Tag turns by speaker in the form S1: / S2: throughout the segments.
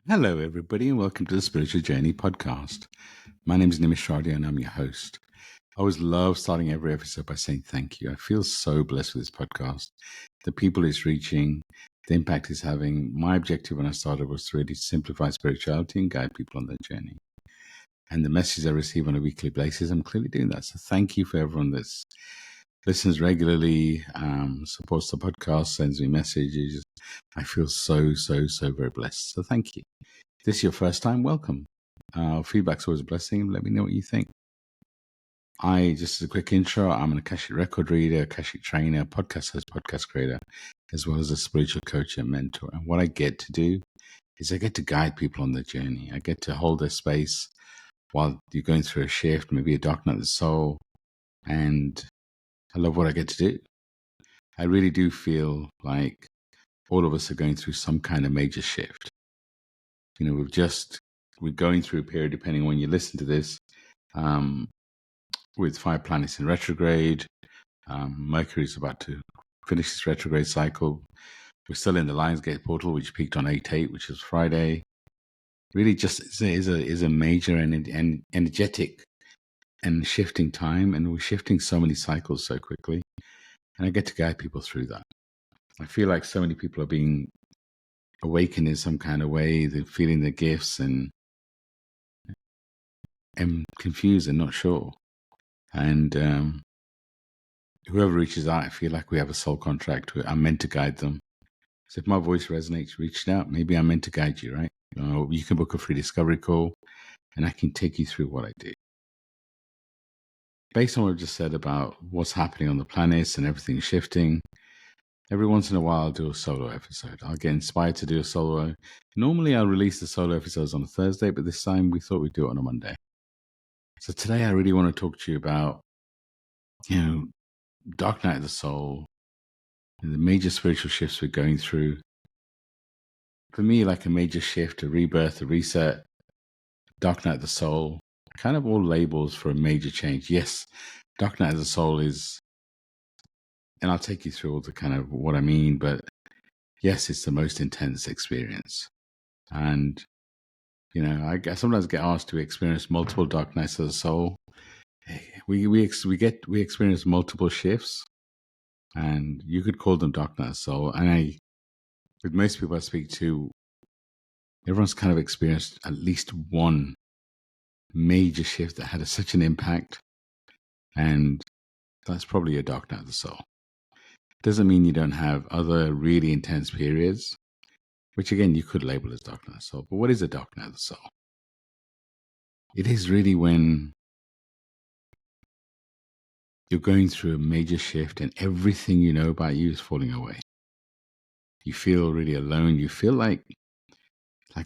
S1: Hello, everybody, and welcome to the Spiritual Journey podcast. My name is Nimesh Radia, and I'm your host. I always love starting every episode by saying thank you. I feel so blessed with this podcast. The people it's reaching, the impact it's having. My objective when I started was to really simplify spirituality and guide people on their journey. And the messages I receive on a weekly basis, I'm clearly doing that. So thank you for everyone that's listens regularly, supports the podcast, sends me messages. I feel so very blessed. So thank you. If this is your first time, welcome. Feedback's always a blessing. Let me know what you think. Just as a quick intro, I'm an Akashic record reader, Akashic trainer, podcast host, podcast creator, as well as a spiritual coach and mentor. And what I get to do is I get to guide people on their journey. I get to hold their space while you're going through a shift, maybe a dark night of the soul. And I love what I get to do. I really do feel like all of us are going through some kind of major shift. You know, we're going through a period, depending on when you listen to this, with 5 planets in retrograde. Mercury's about to finish its retrograde cycle. We're still in the Lionsgate portal, which peaked on 8/8, which is Friday. Really just is a major and energetic and shifting time, and we're shifting so many cycles so quickly. And I get to guide people through that. I feel like so many people are being awakened in some kind of way. They're feeling their gifts and confused and not sure. And whoever reaches out, I feel like we have a soul contract. I'm meant to guide them. So if my voice resonates, reach out. Maybe I'm meant to guide you, right? You can book a free discovery call, and I can take you through what I do. Based on what I've just said about what's happening on the planets and everything shifting, every once in a while I'll do a solo episode. I'll get inspired to do a solo. Normally I'll release the solo episodes on a Thursday, but this time we thought we'd do it on a Monday. So today I really want to talk to you about, dark night of the soul, and the major spiritual shifts we're going through. For me, like a major shift, a rebirth, a reset, dark night of the soul, kind of all labels for a major change. Yes, dark night of the soul is, and I'll take you through all the kind of what I mean, but yes, it's the most intense experience. And, I sometimes get asked to experience multiple dark nights of the soul. We experience multiple shifts, and you could call them dark night of the soul. And with most people I speak to, everyone's kind of experienced at least one major shift that had such an impact, and that's probably a dark night of the soul. Doesn't mean you don't have other really intense periods, which again you could label as dark night of the soul. But what is a dark night of the soul? It is really when you're going through a major shift and everything you know about you is falling away. You feel really alone. You feel like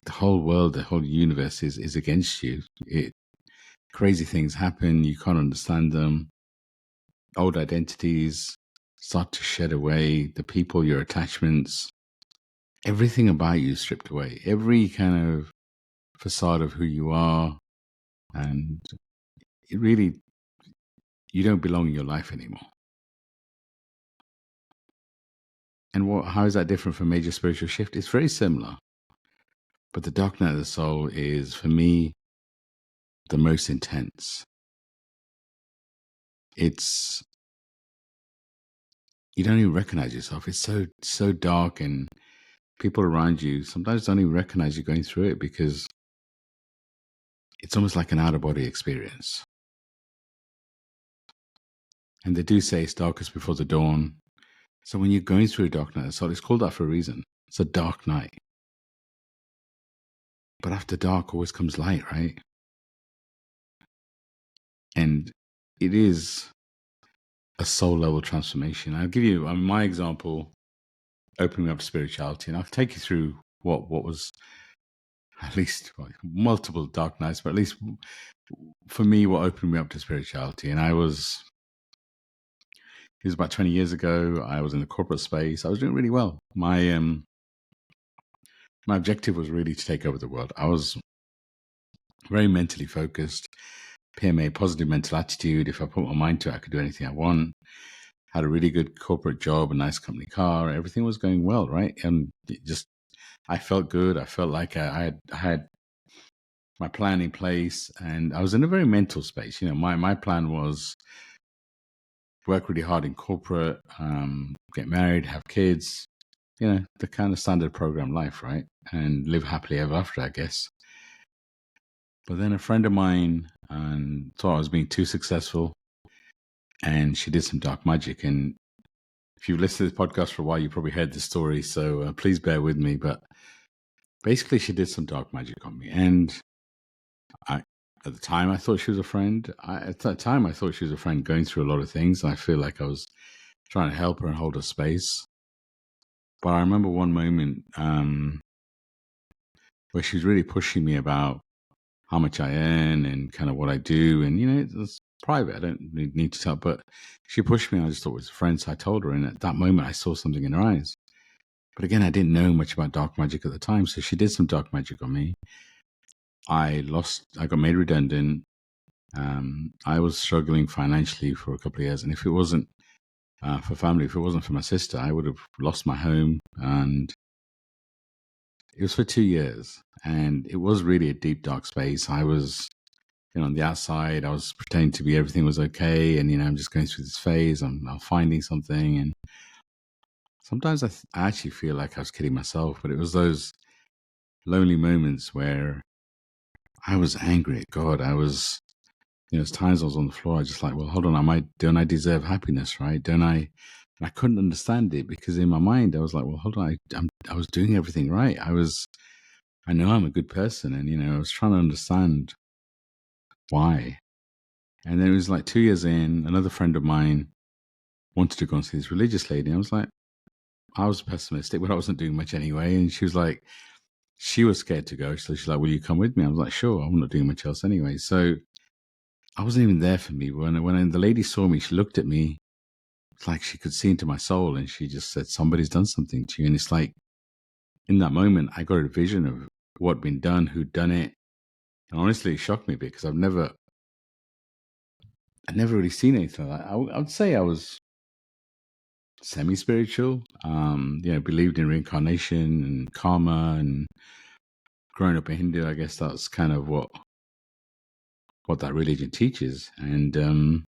S1: the whole world, the whole universe is against you. Crazy things happen. You can't understand them. Old identities start to shed away. The people, your attachments, everything about you is stripped away. Every kind of facade of who you are. And it really, you don't belong in your life anymore. And how is that different from major spiritual shift? It's very similar. But the dark night of the soul is, for me, the most intense. You don't even recognize yourself. It's so dark, and people around you sometimes don't even recognize you going through it because it's almost like an out-of-body experience. And they do say it's darkest before the dawn. So when you're going through a dark night of the soul, it's called that for a reason. It's a dark night. But after dark always comes light, right? And it is a soul level transformation. I'll give you my example, opening up spirituality, and I'll take you through what was at least multiple dark nights, but at least for me, what opened me up to spirituality. And it was about 20 years ago. I was in the corporate space. I was doing really well. My objective was really to take over the world. I was very mentally focused, PMA, positive mental attitude. If I put my mind to it, I could do anything I want. Had a really good corporate job, a nice company car. Everything was going well, right? And just I felt good. I felt like I had my plan in place, and I was in a very mental space. My plan was work really hard in corporate, get married, have kids, the kind of standard program life, right? And live happily ever after, I guess. But then a friend of mine thought I was being too successful, and she did some dark magic. And if you've listened to this podcast for a while, you probably heard this story, so please bear with me. But basically, she did some dark magic on me, and at the time, I thought she was a friend. At that time, I thought she was a friend going through a lot of things. And I feel like I was trying to help her and hold her space. But I remember one moment where she was really pushing me about how much I earn and kind of what I do. And, it's private. I don't need to tell. But she pushed me. And I just thought it was a friend. So I told her. And at that moment, I saw something in her eyes. But again, I didn't know much about dark magic at the time. So she did some dark magic on me. I got made redundant. I was struggling financially for a couple of years. And if it wasn't for family, if it wasn't for my sister, I would have lost my home. And it was for 2 years. And it was really a deep, dark space. I was, on the outside, I was pretending to be everything was okay. And, I'm just going through this phase. I'm finding something. And sometimes I actually feel like I was kidding myself. But it was those lonely moments where I was angry at God. I was, there's times I was on the floor. I was just like, well, hold on. Don't I deserve happiness, right? Don't I? And I couldn't understand it because in my mind, I was like, well, hold on. I was doing everything right. I know I'm a good person. And, I was trying to understand why. And then it was like 2 years in, another friend of mine wanted to go and see this religious lady. I was like, I was pessimistic, but I wasn't doing much anyway. And she was like, she was scared to go. So she's like, will you come with me? I was like, sure. I'm not doing much else anyway. So I wasn't even there for me. When the lady saw me, she looked at me. It's like she could see into my soul, and she just said, somebody's done something to you. And it's like, in that moment, I got a vision of what had been done, who'd done it. And honestly, it shocked me because I'd never really seen anything like that. I would say I was semi-spiritual, believed in reincarnation and karma, and growing up in Hindu, I guess that's kind of what that religion teaches. And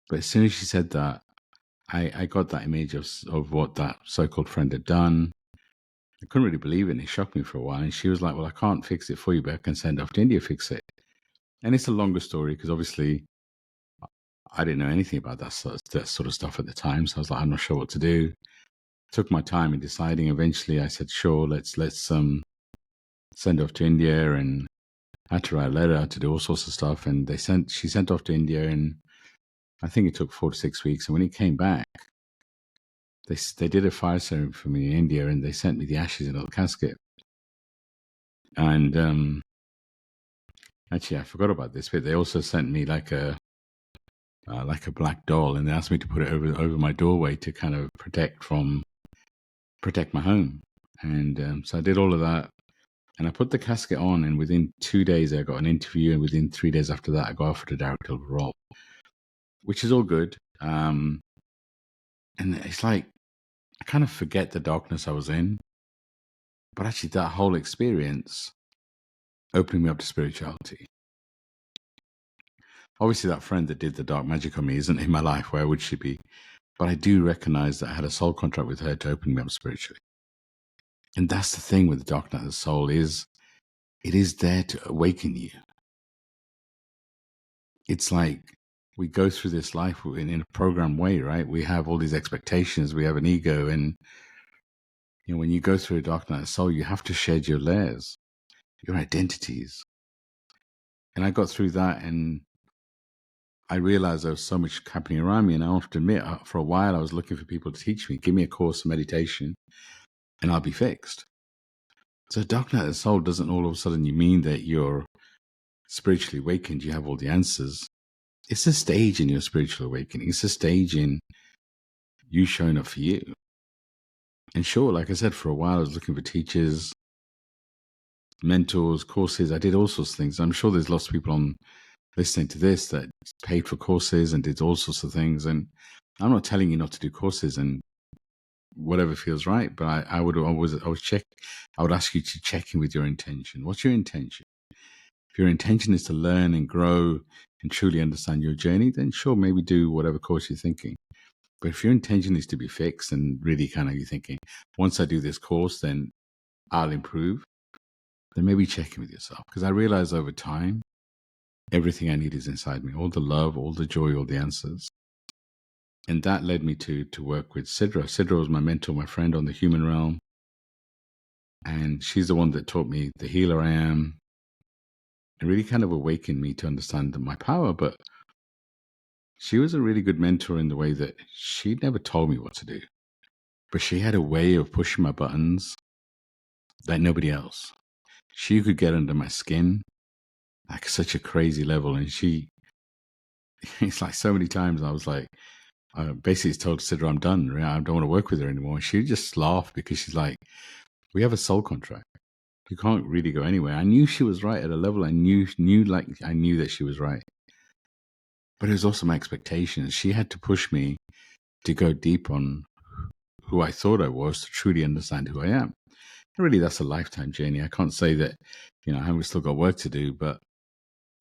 S1: but as soon as she said that, I got that image of what that so-called friend had done. I couldn't really believe it, and it shocked me for a while. And she was like, well, I can't fix it for you, but I can send off to India to fix it. And it's a longer story because obviously I didn't know anything about that sort of stuff at the time. So I was like, I'm not sure what to do. Took my time in deciding. Eventually I said, sure, let's send off to India. And I had to write a letter, I had to do all sorts of stuff. And she sent off to India, and I think it took 4 to 6 weeks. And when he came back, they did a fire ceremony for me in India, and they sent me the ashes in a casket. And actually, I forgot about this, but they also sent me like a black doll, and they asked me to put it over my doorway to kind of protect my home. And so I did all of that, and I put the casket on, and within 2 days I got an interview, and within 3 days after that I got offered a director role, which is all good. And it's like I kind of forget the darkness I was in, but actually that whole experience opened me up to spirituality. Obviously, that friend that did the dark magic on me isn't in my life. Where would she be? But I do recognize that I had a soul contract with her to open me up spiritually. And that's the thing with the dark night of the soul is it is there to awaken you. It's like we go through this life in a programmed way, right? We have all these expectations. We have an ego. And when you go through a dark night of the soul, you have to shed your layers, your identities. And I got through that, and I realized there was so much happening around me. And I have to admit, for a while, I was looking for people to teach me, give me a course of meditation, and I'll be fixed. So dark night of the soul doesn't all of a sudden mean that you're spiritually awakened, you have all the answers. It's a stage in your spiritual awakening. It's a stage in you showing up for you. And sure, like I said, for a while, I was looking for teachers, mentors, courses. I did all sorts of things. I'm sure there's lots of people listening to this that paid for courses and did all sorts of things. And I'm not telling you not to do courses and whatever feels right. But I would always I would ask you to check in with your intention. What's your intention? If your intention is to learn and grow and truly understand your journey, then sure, maybe do whatever course you're thinking. But if your intention is to be fixed and really kind of you're thinking, once I do this course, then I'll improve, then maybe check in with yourself. Because I realize over time, everything I need is inside me. All the love, all the joy, all the answers. And that led me to work with Sidra. Sidra was my mentor, my friend on the human realm. And she's the one that taught me the healer I am. And really kind of awakened me to understand my power. But she was a really good mentor in the way that she never told me what to do. But she had a way of pushing my buttons like nobody else. She could get under my skin like such a crazy level. And it's like so many times I was like, basically told Sidra, I'm done. I don't want to work with her anymore. She just laughed because she's like, we have a soul contract. You can't really go anywhere. I knew she was right at a level. I knew that she was right. But it was also my expectations. She had to push me to go deep on who I thought I was to truly understand who I am. And really, that's a lifetime journey. I can't say that, I haven't still got work to do, but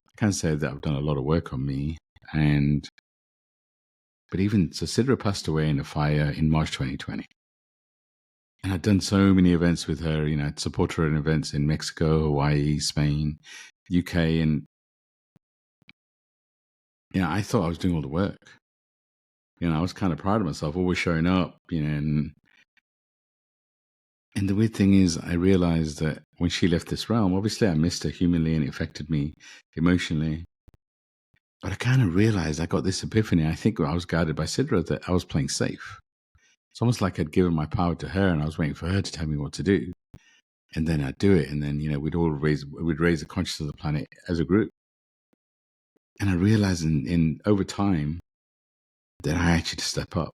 S1: I can say that I've done a lot of work on me. But even so, Sidra passed away in a fire in March 2020. And I'd done so many events with her. I'd support her in events in Mexico, Hawaii, Spain, UK. And, I thought I was doing all the work. I was kind of proud of myself, always showing up, and the weird thing is I realized that when she left this realm, obviously I missed her humanly and it affected me emotionally. But I kind of realized I got this epiphany. I think I was guided by Sidra that I was playing safe. It's almost like I'd given my power to her and I was waiting for her to tell me what to do. And then I'd do it. And then, we'd raise the consciousness of the planet as a group. And I realized in over time that I actually had to step up.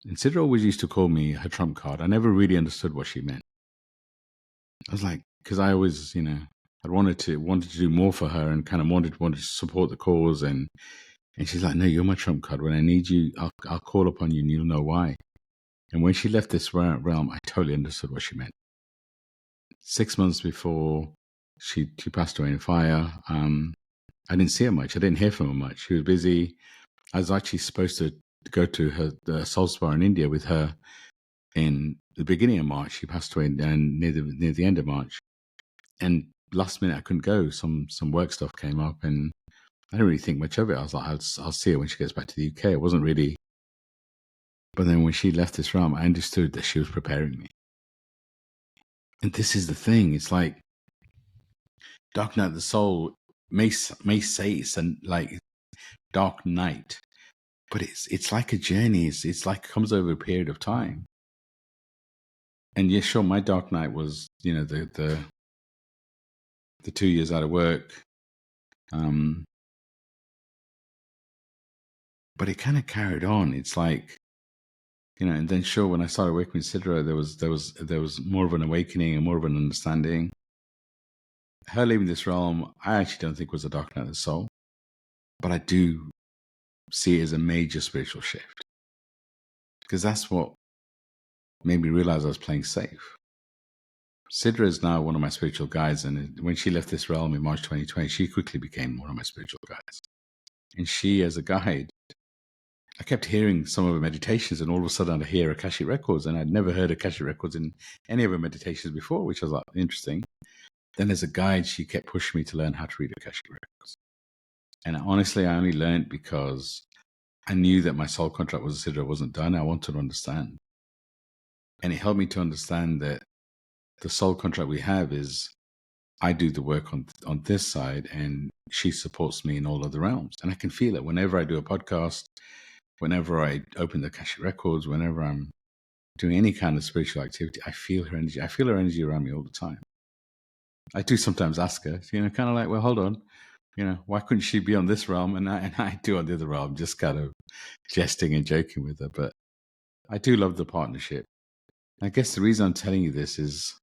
S1: And Sidra always used to call me her trump card. I never really understood what she meant. I was like, because I always, I wanted to do more for her and kind of wanted to support the cause. And she's like, no, you're my trump card. When I need you, I'll call upon you and you'll know why. And when she left this realm, I totally understood what she meant. 6 months before she passed away in fire, I didn't see her much. I didn't hear from her much. She was busy. I was actually supposed to go to the Soul Spa in India with her in the beginning of March. She passed away near the end of March. And last minute, I couldn't go. Some work stuff came up and I didn't really think much of it. I was like, I'll see her when she gets back to the UK. It wasn't really. But then when she left this realm, I understood that she was preparing me. And this is the thing. It's like Dark Night of the Soul may say it's like dark night, but it's like a journey. It's like it comes over a period of time. And yeah, sure, my dark night was, the 2 years out of work. But it kind of carried on. It's like, and then sure, when I started working with Sidra, there was more of an awakening and more of an understanding. Her leaving this realm, I actually don't think was a dark night of the soul, but I do see it as a major spiritual shift because that's what made me realize I was playing safe. Sidra is now one of my spiritual guides, and when she left this realm in March 2020, she quickly became one of my spiritual guides. And she, as a guide, I kept hearing some of her meditations, and all of a sudden I'd hear Akashic records, and I'd never heard Akashic records in any of her meditations before, which was like interesting. Then as a guide, she kept pushing me to learn how to read Akashic records. And honestly, I only learned because I knew that my soul contract with Sidra wasn't done. I wanted to understand. And it helped me to understand that the soul contract we have is I do the work on this side and she supports me in all other realms. And I can feel it whenever I do a podcast, whenever I open the Akashic records, whenever I'm doing any kind of spiritual activity, I feel her energy. I feel her energy around me all the time. I do sometimes ask her, kind of like, well, hold on, why couldn't she be on this realm and I do on the other realm, just kind of jesting and joking with her. But I do love the partnership. I guess the reason I'm telling you this is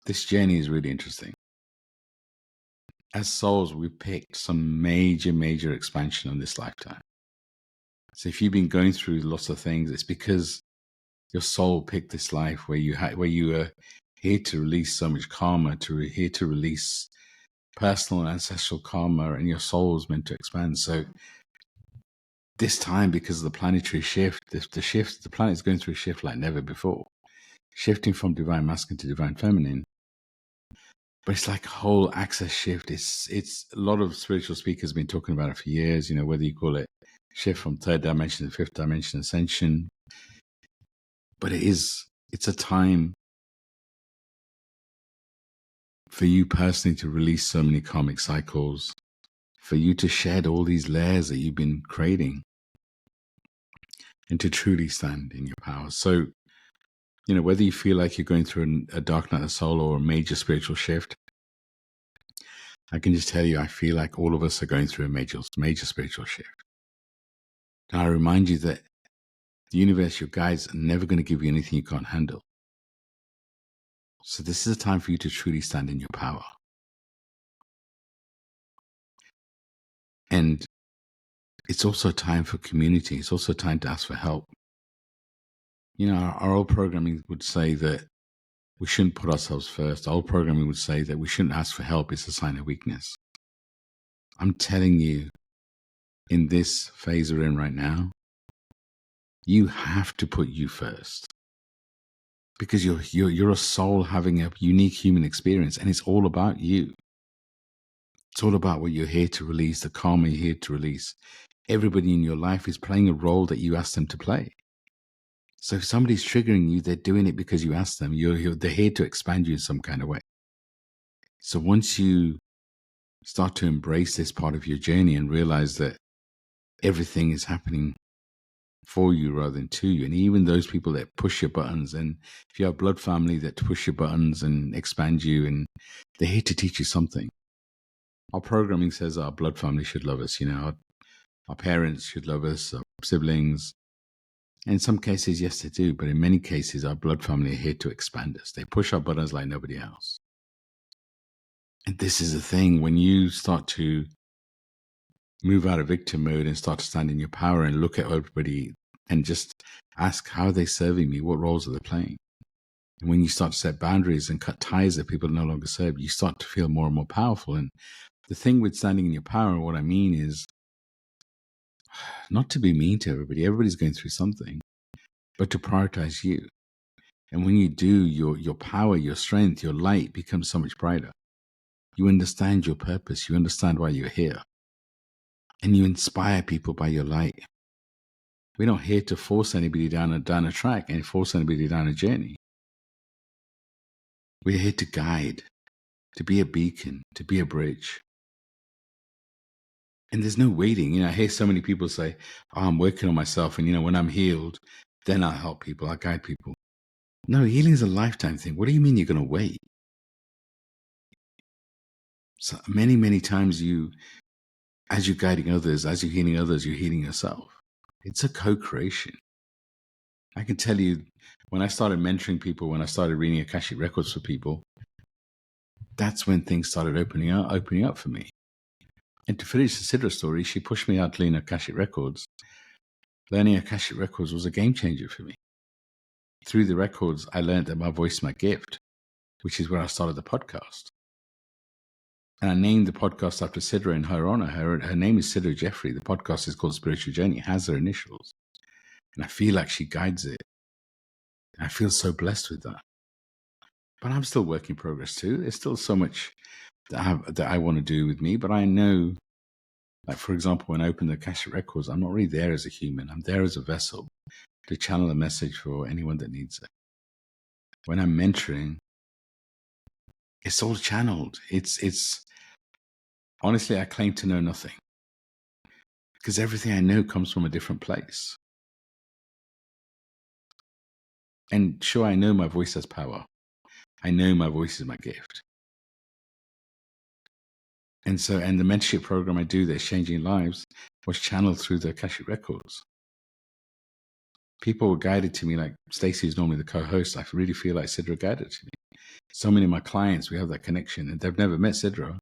S1: this journey is really interesting. As souls, we picked some major, major expansion on this lifetime. So if you've been going through lots of things, it's because Your soul picked this life where you are here to release so much karma, here to release personal and ancestral karma, and your soul is meant to expand. So this time, because of the planetary shift, the planet is going through a shift like never before, shifting from divine masculine to divine feminine. But it's like a whole access shift. It's a lot of spiritual speakers have been talking about it for years, whether you call it shift from third dimension to fifth dimension ascension. But it's a time for you personally to release so many karmic cycles, for you to shed all these layers that you've been creating, and to truly stand in your power. So, whether you feel like you're going through a dark night of the soul or a major spiritual shift, I can just tell you, I feel like all of us are going through a major spiritual shift. Now, I remind you that the universe, your guides, are never going to give you anything you can't handle. So this is a time for you to truly stand in your power. And it's also time for community. It's also time to ask for help. Our old programming would say that we shouldn't put ourselves first. Our old programming would say that we shouldn't ask for help. It's a sign of weakness. I'm telling you, in this phase we're in right now, you have to put you first. Because you're a soul having a unique human experience, and it's all about you. It's all about what you're here to release, the karma you're here to release. Everybody in your life is playing a role that you asked them to play. So if somebody's triggering you, they're doing it because you asked them. They're here to expand you in some kind of way. So once you start to embrace this part of your journey and realize that everything is happening for you rather than to you, and even those people that push your buttons, and if you have blood family that push your buttons and expand you, and they're here to teach you something. Our programming says our blood family should love us, our parents should love us, our siblings. And in some cases, yes, they do. But in many cases, our blood family are here to expand us. They push our buttons like nobody else. And this is the thing, when you start to move out of victim mode and start to stand in your power and look at everybody and just ask, how are they serving me? What roles are they playing? And when you start to set boundaries and cut ties that people no longer serve, you start to feel more and more powerful. And the thing with standing in your power, what I mean is not to be mean to everybody. Everybody's going through something, but to prioritize you. And when you do, your power, your strength, your light becomes so much brighter. You understand your purpose. You understand why you're here. And you inspire people by your light. We're not here to force anybody down a track and force anybody down a journey. We're here to guide, to be a beacon, to be a bridge. And there's no waiting. I hear so many people say, I'm working on myself. And, when I'm healed, then I'll help people. I'll guide people. No, healing is a lifetime thing. What do you mean you're going to wait? So many, many times as you're guiding others, as you're healing others, you're healing yourself. It's a co-creation. I can tell you, when I started mentoring people, when I started reading Akashic records for people, that's when things started opening up for me. And to finish the Sidra story, she pushed me out to learn Akashic records. Learning Akashic records was a game changer for me. Through the records, I learned that my voice is my gift, which is where I started the podcast. And I named the podcast after Sidra in her honor. Her name is Sidra Jeffrey. The podcast is called Spiritual Journey. It has her initials. And I feel like she guides it. And I feel so blessed with that. But I'm still work in progress too. There's still so much that I want to do with me. But I know, like, for example, when I open the Akashic Records, I'm not really there as a human. I'm there as a vessel to channel a message for anyone that needs it. When I'm mentoring, it's all channeled. It's honestly, I claim to know nothing, because everything I know comes from a different place. And sure, I know my voice has power. I know my voice is my gift. And the mentorship program I do that's changing lives was channeled through the Akashic Records. People were guided to me, like Stacey is normally the co-host. I really feel like Sidra guided to me. So many of my clients, we have that connection, and they've never met Sidra.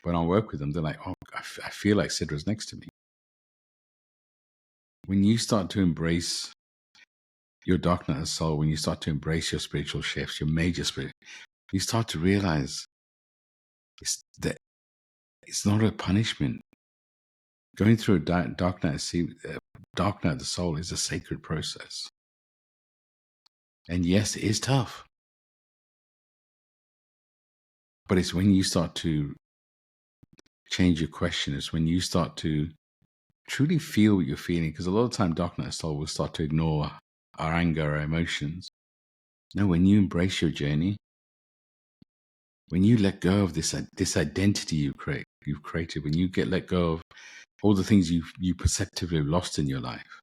S1: But when I work with them, they're like, oh, I feel like Sidra's next to me. When you start to embrace your dark night of soul, when you start to embrace your spiritual shifts, your major spirit, you start to realize that it's not a punishment. Going through a dark night of the soul is a sacred process. And yes, it is tough. But it's when you start to change your question, it's when you start to truly feel what you're feeling. Because a lot of the time, dark night of soul will start to ignore our anger, our emotions. No, when you embrace your journey, when you let go of this identity you've created, when you let go of all the things you perceptively lost in your life,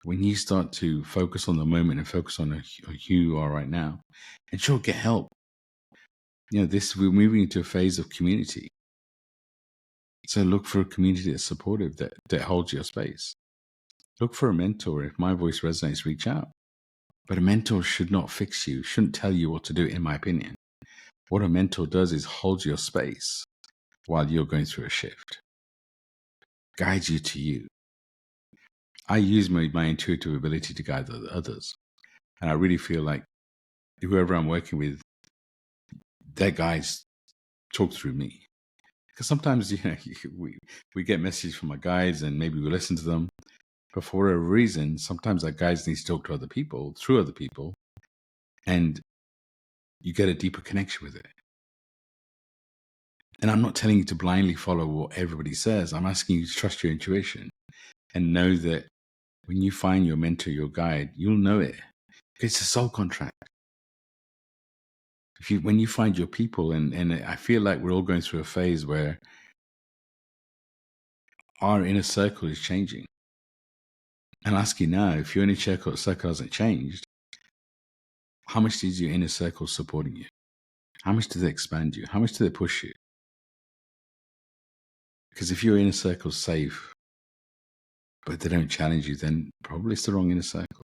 S1: when you start to focus on the moment and focus on who you are right now, and sure, get help. We're moving into a phase of community. So look for a community that's supportive, that holds your space. Look for a mentor. If my voice resonates, reach out. But a mentor should not fix you, shouldn't tell you what to do, in my opinion. What a mentor does is hold your space while you're going through a shift, guides you to you. I use my intuitive ability to guide others. And I really feel like whoever I'm working with, their guides talk through me. Because sometimes, we get messages from our guides and maybe we listen to them. But for whatever reason, sometimes our guides need to talk to other people, through other people, and you get a deeper connection with it. And I'm not telling you to blindly follow what everybody says. I'm asking you to trust your intuition and know that when you find your mentor, your guide, you'll know it. It's a soul contract. When you find your people, and I feel like we're all going through a phase where our inner circle is changing. And I ask you now, if your inner circle hasn't changed, how much is your inner circle supporting you? How much do they expand you? How much do they push you? Because if your inner circle's safe, but they don't challenge you, then probably it's the wrong inner circle.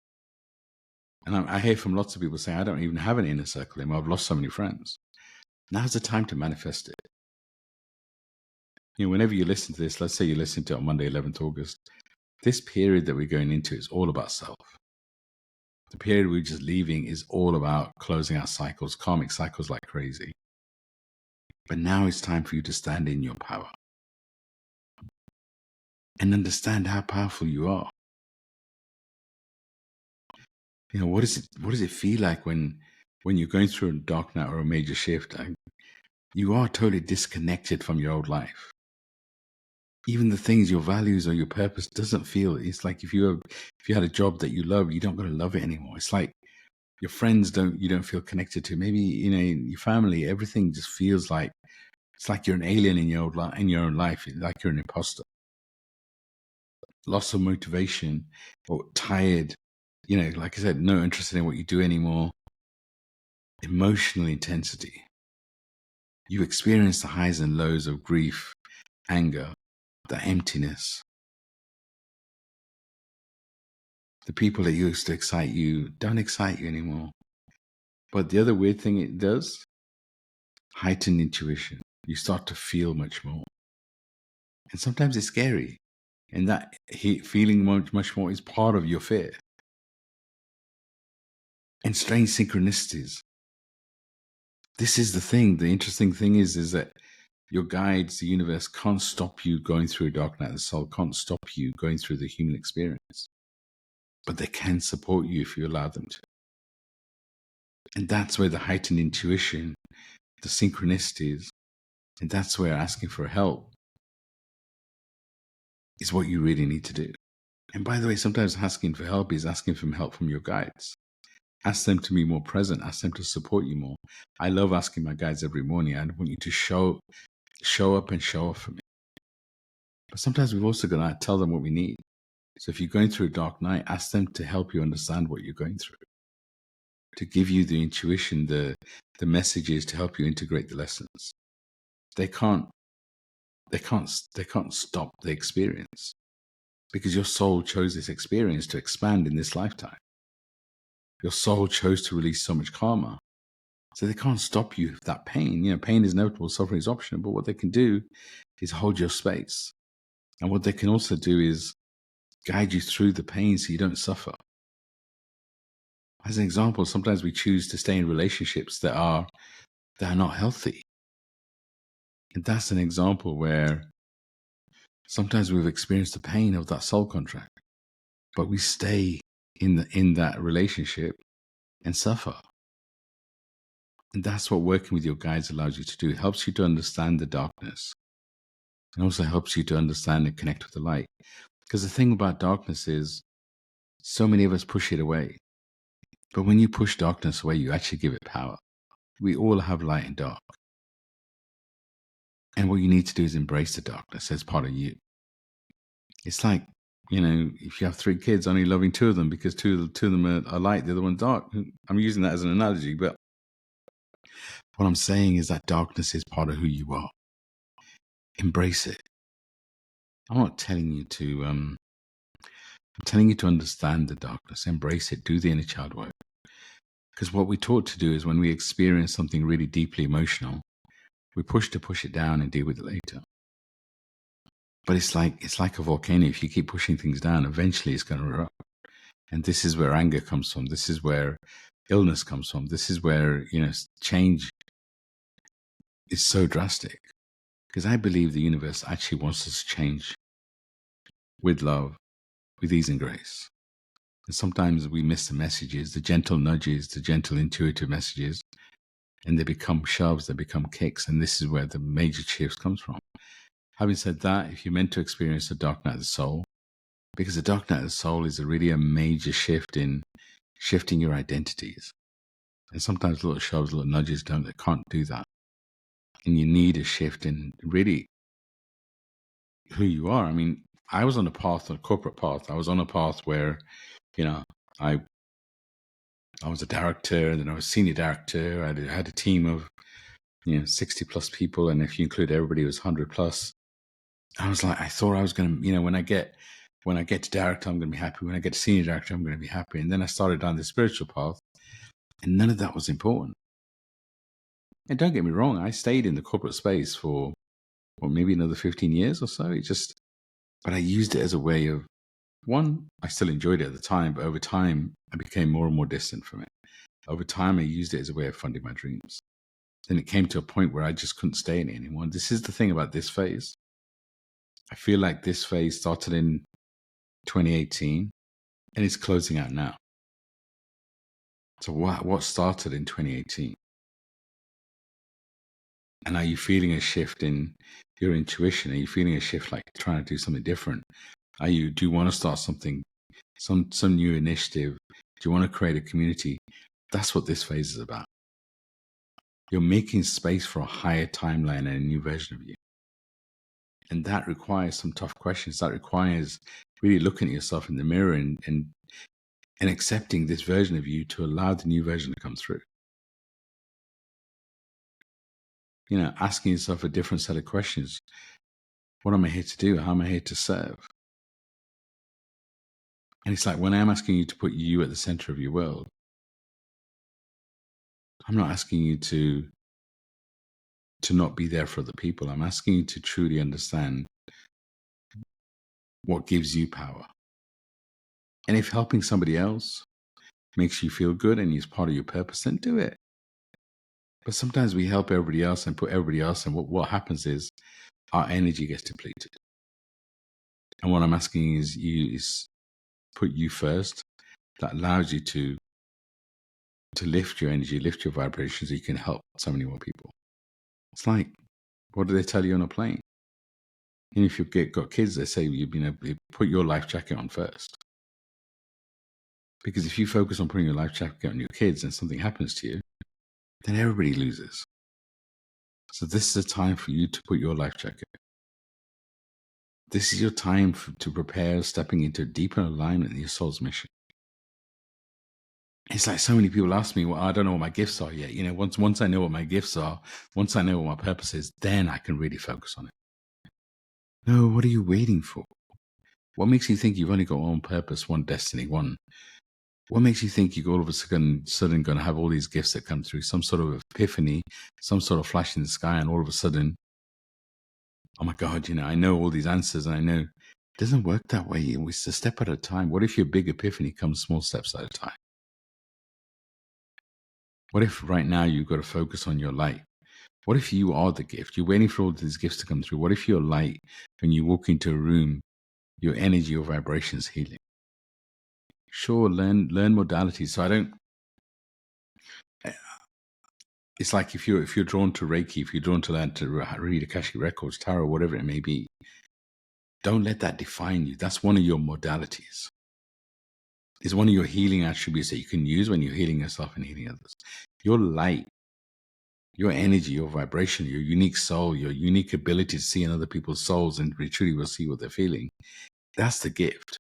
S1: And I hear from lots of people saying, I don't even have an inner circle anymore. I've lost so many friends. Now's the time to manifest it. Whenever you listen to this, let's say you listen to it on Monday, 11th August, this period that we're going into is all about self. The period we're just leaving is all about closing out cycles, karmic cycles like crazy. But now it's time for you to stand in your power and understand how powerful you are. What does it feel like when you're going through a dark night or a major shift? You are totally disconnected from your old life. Even the things, your values or your purpose doesn't feel. It's like if you had a job that you love, you don't got to love it anymore. It's like your friends you don't feel connected to. Maybe your family, everything just feels like it's like you're an alien in your own life. Like you're an imposter. Loss of motivation or tired. Like I said, no interest in what you do anymore. Emotional intensity. You experience the highs and lows of grief, anger, the emptiness. The people that used to excite you don't excite you anymore. But the other weird thing it does, heightened intuition. You start to feel much more. And sometimes it's scary. And that feeling much more is part of your fear. And strange synchronicities. This is the thing. The interesting thing is that your guides, the universe, can't stop you going through a dark night of the soul, can't stop you going through the human experience. But they can support you if you allow them to. And that's where the heightened intuition, the synchronicities, and that's where asking for help is what you really need to do. And by the way, sometimes asking for help is asking for help from your guides. Ask them to be more present. Ask them to support you more. I love asking my guides every morning. I want you to show up and show up for me. But sometimes we've also got to tell them what we need. So if you're going through a dark night, ask them to help you understand what you're going through, to give you the intuition, the messages to help you integrate the lessons. They can't stop the experience because your soul chose this experience to expand in this lifetime. Your soul chose to release so much karma. So they can't stop you with that pain. Pain is inevitable, suffering is optional, but what they can do is hold your space. And what they can also do is guide you through the pain so you don't suffer. As an example, sometimes we choose to stay in relationships that are not healthy. And that's an example where sometimes we've experienced the pain of that soul contract, but we stay in that relationship and suffer. And that's what working with your guides allows you to do. It helps you to understand the darkness, and also helps you to understand and connect with the light. Because the thing about darkness is, so many of us push it away. But when you push darkness away, you actually give it power. We all have light and dark. And what you need to do is embrace the darkness as part of you. It's like, if you have 3 kids, only loving 2 of them because two of them are light, the other one's dark. I'm using that as an analogy, but what I'm saying is that darkness is part of who you are. Embrace it. I'm not telling you to, I'm telling you to understand the darkness, embrace it, do the inner child work. Because what we're taught to do is when we experience something really deeply emotional, we push it down and deal with it later. But it's like a volcano. If you keep pushing things down, eventually it's going to erupt. And this is where anger comes from. This is where illness comes from. This is where, change is so drastic. Because I believe the universe actually wants us to change with love, with ease and grace. And sometimes we miss the messages, the gentle nudges, the gentle intuitive messages, and they become shoves, they become kicks. And this is where the major shifts comes from. Having said that, if you're meant to experience the dark night of the soul, because the dark night of the soul is really a major shift in shifting your identities. And sometimes little shoves, little nudges can't do that. And you need a shift in really who you are. I mean, I was on a corporate path. I was on a path where, I was a director, and then I was senior director. I had a team of, 60 plus people. And if you include everybody, it was 100 plus. I was like, I thought I was going to, when I get to director, I'm going to be happy. When I get to senior director, I'm going to be happy. And then I started down the spiritual path, and none of that was important. And don't get me wrong, I stayed in the corporate space for maybe another 15 years or so. But I used it as a way of, one, I still enjoyed it at the time, but over time, I became more and more distant from it. Over time, I used it as a way of funding my dreams. Then it came to a point where I just couldn't stay in it anymore. This is the thing about this phase. I feel like this phase started in 2018 and it's closing out now. So what started in 2018? And are you feeling a shift in your intuition? Are you feeling a shift like trying to do something different? Do you want to start something, some new initiative? Do you want to create a community? That's what this phase is about. You're making space for a higher timeline and a new version of you. And that requires some tough questions. That requires really looking at yourself in the mirror and accepting this version of you to allow the new version to come through. Asking yourself a different set of questions. What am I here to do? How am I here to serve? And it's like when I'm asking you to put you at the center of your world, I'm not asking you to not be there for other people. I'm asking you to truly understand what gives you power. And if helping somebody else makes you feel good and is part of your purpose, then do it. But sometimes we help everybody else and put everybody else, and what happens is our energy gets depleted. And what I'm asking is put you first. That allows you to lift your energy, lift your vibrations, so you can help so many more people. It's like, what do they tell you on a plane? And if you've got kids, they say, you put your life jacket on first. Because if you focus on putting your life jacket on your kids and something happens to you, then everybody loses. So this is a time for you to put your life jacket. This is your time to prepare, stepping into deeper alignment in your soul's mission. It's like so many people ask me, well, I don't know what my gifts are yet. Once I know what my gifts are, once I know what my purpose is, then I can really focus on it. No, what are you waiting for? What makes you think you've only got one purpose, one destiny, one? What makes you think you're all of a sudden going to have all these gifts that come through, some sort of epiphany, some sort of flash in the sky, and all of a sudden, oh my God, I know all these answers, and I know. It doesn't work that way. It's a step at a time. What if your big epiphany comes small steps at a time? What if right now you've got to focus on your light? What if you are the gift? You're waiting for all these gifts to come through. What if your light, when you walk into a room, your energy, your vibrations healing? Sure, learn modalities. So I don't. It's like if you're drawn to Reiki, if you're drawn to learn to read Akashic records, tarot, whatever it may be, don't let that define you. That's one of your modalities. It's one of your healing attributes that you can use when you're healing yourself and healing others. Your light, your energy, your vibration, your unique soul, your unique ability to see in other people's souls and truly will see what they're feeling. That's the gift.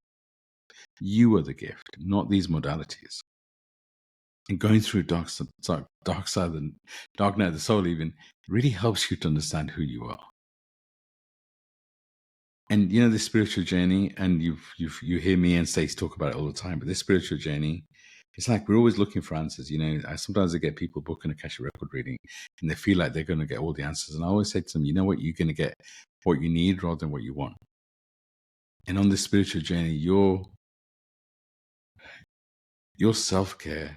S1: You are the gift, not these modalities. And going through dark night of the soul even really helps you to understand who you are. And you know, this spiritual journey, and you hear me and Stacey talk about it all the time, but this spiritual journey, it's like we're always looking for answers. You know, sometimes I get people booking a Akashic record reading and they feel like they're going to get all the answers. And I always say to them, you know what, you're going to get what you need rather than what you want. And on this spiritual journey, your self-care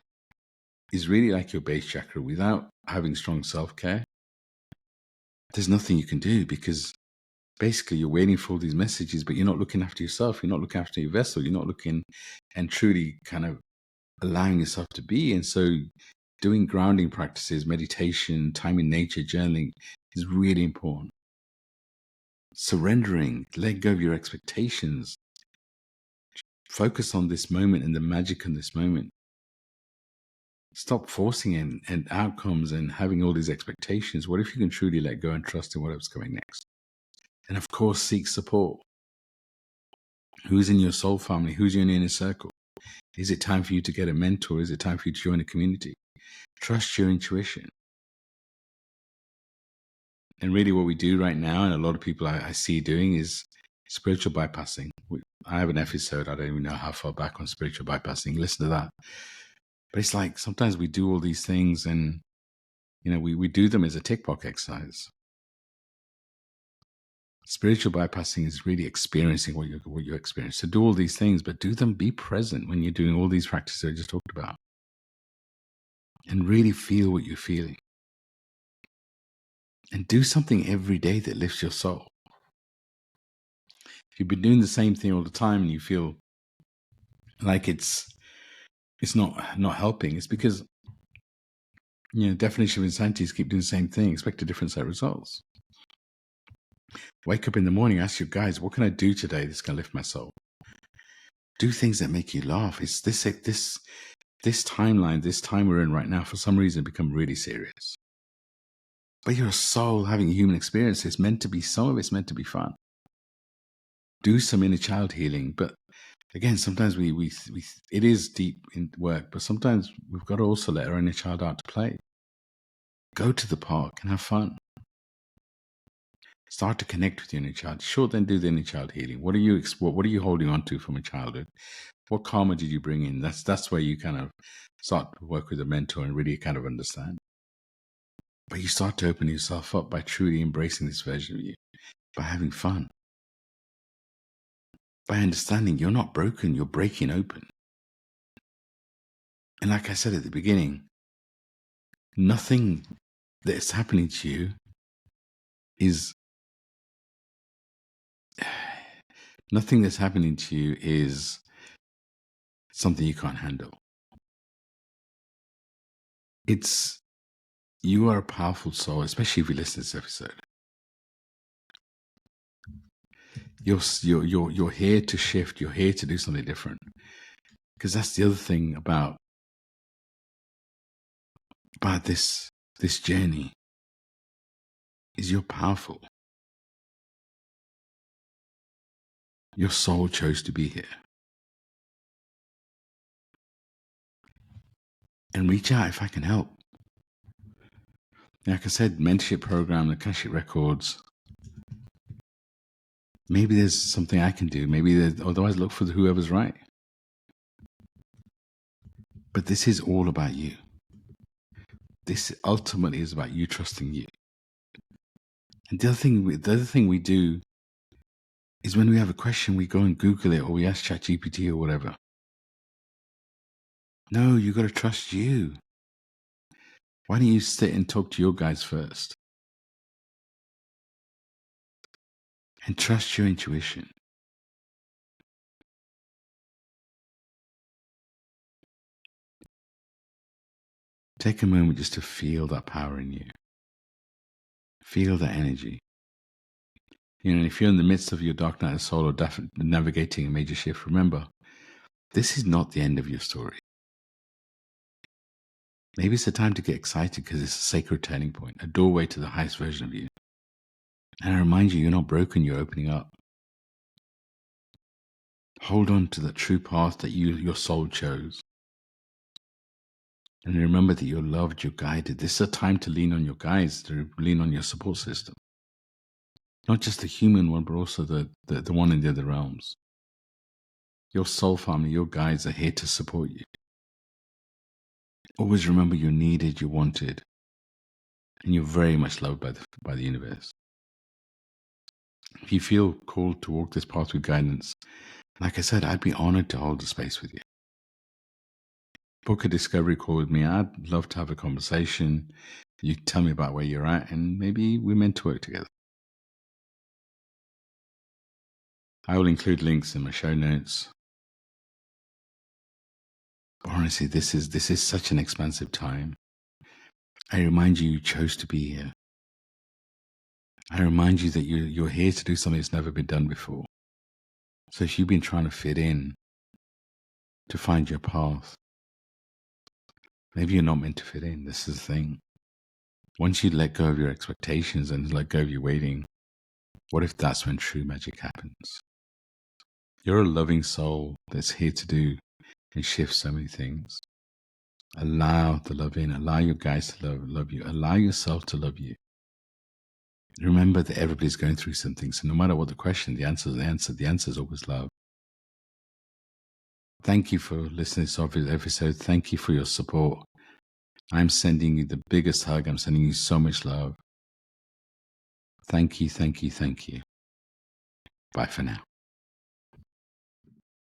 S1: is really like your base chakra. Without having strong self-care, there's nothing you can do, because basically you're waiting for all these messages, but you're not looking after yourself. You're not looking after your vessel. You're not looking and truly kind of allowing yourself to be. And so doing grounding practices, meditation, time in nature, journaling is really important. Surrendering, let go of your expectations. Focus on this moment and the magic in this moment. Stop forcing in and outcomes and having all these expectations. What if you can truly let go and trust in whatever's coming next? And of course, seek support. Who's in your soul family? Who's in your inner circle? Is it time for you to get a mentor? Is it time for you to join a community? Trust your intuition. And really what we do right now, and a lot of people I see doing, is spiritual bypassing. I have an episode, I don't even know how far back, on spiritual bypassing. Listen to that. But it's like sometimes we do all these things and, you know, we do them as a tick box exercise. Spiritual bypassing is really experiencing what you experience. So do all these things, but do them, be present when you're doing all these practices I just talked about. And really feel what you're feeling. And do something every day that lifts your soul. If you've been doing the same thing all the time and you feel like it's not helping, it's because, you know, definition of insanity is keep doing the same thing, expect a different set of results. Wake up in the morning, ask your guys, what can I do today that's going to lift my soul? Do things that make you laugh. It's this timeline, this time we're in right now, for some reason, become really serious. But you're a soul having a human experience. It's meant to be, some of it's meant to be fun. Do some inner child healing. But again, sometimes we it is deep in work, but sometimes we've got to also let our inner child out to play. Go to the park and have fun. Start to connect with your inner child. Sure, then do the inner child healing. What are you holding on to from a childhood? What karma did you bring in? That's where you kind of start to work with a mentor and really kind of understand. But you start to open yourself up by truly embracing this version of you, by having fun, by understanding you're not broken, you're breaking open. And like I said at the beginning, nothing that's happening to you is something you can't handle. You are a powerful soul, especially if you listen to this episode. You're here to shift. You're here to do something different. Because that's the other thing about this journey, is you're powerful. Your soul chose to be here. And reach out if I can help. Like I said, mentorship program, the Akashic records. Maybe there's something I can do. Otherwise look for whoever's right. But this is all about you. This ultimately is about you trusting you. And the other thing we do is when we have a question, we go and Google it or we ask ChatGPT or whatever. No, you got to trust you. Why don't you sit and talk to your guys first? And trust your intuition. Take a moment just to feel that power in you. Feel that energy. If you're in the midst of your dark night of soul or navigating a major shift, remember, this is not the end of your story. Maybe it's a time to get excited because it's a sacred turning point, a doorway to the highest version of you. And I remind you, you're not broken, you're opening up. Hold on to the true path that your soul chose. And remember that you're loved, you're guided. This is a time to lean on your guides, to lean on your support system. Not just the human one, but also the one in the other realms. Your soul family, your guides are here to support you. Always remember you're needed, you're wanted, and you're very much loved by the universe. If you feel called to walk this path with guidance, like I said, I'd be honored to hold the space with you. Book a discovery call with me. I'd love to have a conversation. You tell me about where you're at, and maybe we're meant to work together. I will include links in my show notes. Honestly, this is such an expansive time. I remind you chose to be here. I remind you that you're here to do something that's never been done before. So if you've been trying to fit in, to find your path, maybe you're not meant to fit in. This is the thing. Once you let go of your expectations and let go of your waiting, what if that's when true magic happens? You're a loving soul that's here to do and shift so many things. Allow the love in. Allow your guys to love you. Allow yourself to love you. Remember that everybody's going through something. So no matter what the question, the answer is always love. Thank you for listening to this episode. Thank you for your support. I'm sending you the biggest hug. I'm sending you so much love. Thank you, thank you, thank you. Bye for now.